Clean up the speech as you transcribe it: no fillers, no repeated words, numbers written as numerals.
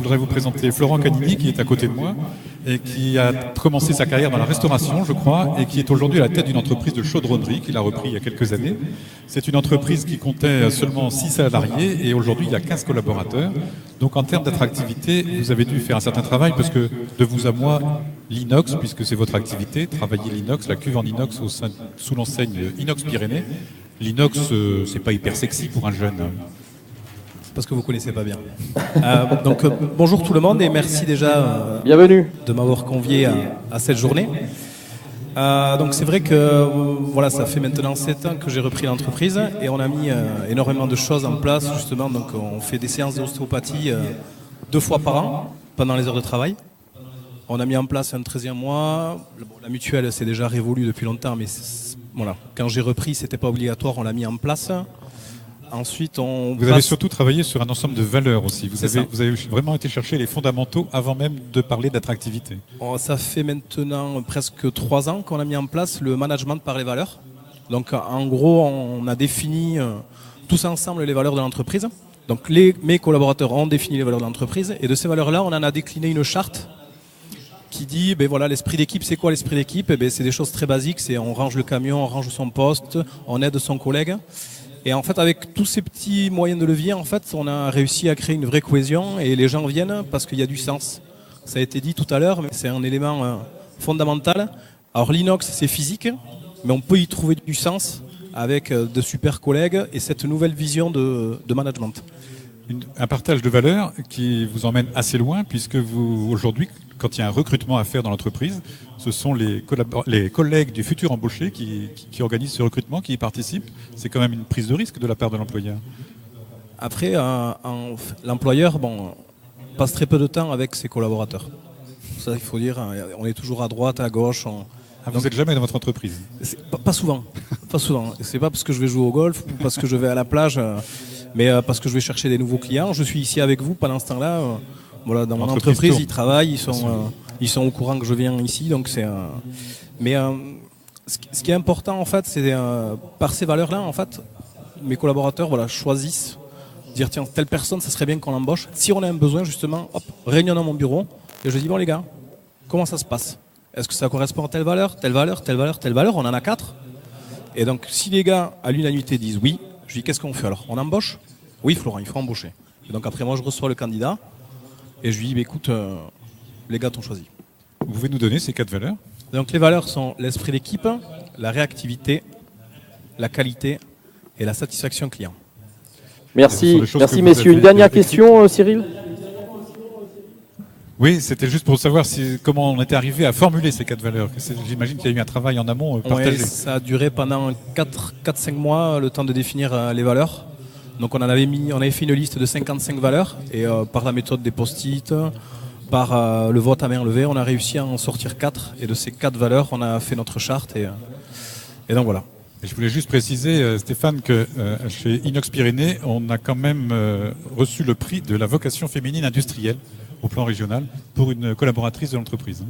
Je voudrais vous présenter Florent Canini, qui est à côté de moi, et qui a commencé sa carrière dans la restauration, je crois, et qui est aujourd'hui à la tête d'une entreprise de chaudronnerie qu'il a repris il y a quelques années. C'est une entreprise qui comptait seulement 6 salariés, et aujourd'hui il y a 15 collaborateurs. Donc en termes d'attractivité, vous avez dû faire un certain travail, parce que de vous à moi, l'inox, puisque c'est votre activité, travailler l'inox, la cuve en inox sous l'enseigne Inox Pyrénées. L'inox, c'est pas hyper sexy pour un jeune. Parce que vous ne connaissez pas bien. Bonjour tout le monde et merci déjà Bienvenue. De m'avoir convié à cette journée. Donc c'est vrai que voilà, ça fait maintenant 7 ans que j'ai repris l'entreprise et on a mis énormément de choses en place justement. Donc on fait des séances d'ostéopathie 2 fois par an pendant les heures de travail. On a mis en place un 13e mois. La mutuelle c'est déjà révolu depuis longtemps, mais voilà, quand j'ai repris c'était pas obligatoire, on l'a mis en place. Ensuite, vous avez surtout travaillé sur un ensemble de valeurs aussi. Vous avez vraiment été chercher les fondamentaux avant même de parler d'attractivité. Ça fait maintenant presque 3 ans qu'on a mis en place le management par les valeurs. Donc en gros, on a défini tous ensemble les valeurs de l'entreprise. Donc mes collaborateurs ont défini les valeurs de l'entreprise et de ces valeurs-là, on en a décliné une charte qui dit, voilà, l'esprit d'équipe, c'est quoi l'esprit d'équipe? C'est des choses très basiques, c'est on range le camion, on range son poste, on aide son collègue. Et en fait, avec tous ces petits moyens de levier, en fait, on a réussi à créer une vraie cohésion et les gens viennent parce qu'il y a du sens. Ça a été dit tout à l'heure, mais c'est un élément fondamental. Alors l'inox, c'est physique, mais on peut y trouver du sens avec de super collègues et cette nouvelle vision de management. Un partage de valeurs qui vous emmène assez loin, puisque vous, aujourd'hui, quand il y a un recrutement à faire dans l'entreprise, ce sont les collègues du futur embauché qui organisent ce recrutement, qui y participent. C'est quand même une prise de risque de la part de l'employeur. Après, l'employeur passe très peu de temps avec ses collaborateurs. Ça, il faut dire, on est toujours à droite, à gauche. Vous n'êtes jamais dans votre entreprise? Pas souvent. Pas souvent. C'est pas parce que je vais jouer au golf ou parce que je vais à la plage, mais parce que je vais chercher des nouveaux clients. Je suis ici avec vous pendant ce temps-là. Voilà, dans mon entreprise, ils travaillent, ils sont au courant que je viens ici. Donc mais ce qui est important en fait, c'est par ces valeurs-là, en fait, mes collaborateurs choisissent dire tiens, telle personne, ça serait bien qu'on l'embauche. Si on a un besoin justement, hop, réunion dans mon bureau et je dis bon les gars, comment ça se passe? Est-ce que ça correspond à telle valeur, telle valeur, telle valeur, telle valeur? On en a 4. Et donc si les gars à l'unanimité disent oui, je dis qu'est-ce qu'on fait alors? On embauche? Oui Florent, il faut embaucher. Et donc après moi je reçois le candidat et je lui dis écoute, les gars t'ont choisi. Vous pouvez nous donner ces 4 valeurs? Donc les valeurs sont l'esprit d'équipe, la réactivité, la qualité et la satisfaction client. Merci messieurs. Une dernière question Cyril? Oui, c'était juste pour savoir comment on était arrivé à formuler ces 4 valeurs. J'imagine qu'il y a eu un travail en amont partagé. Oui, ça a duré pendant 4-5 mois le temps de définir les valeurs. Donc on avait fait une liste de 55 valeurs et par la méthode des post-it, par le vote à main levée, on a réussi à en sortir 4 et de ces 4 valeurs, on a fait notre charte et donc voilà. Et je voulais juste préciser, Stéphane, que chez Inox Pyrénées, on a quand même reçu le prix de la vocation féminine industrielle au plan régional pour une collaboratrice de l'entreprise.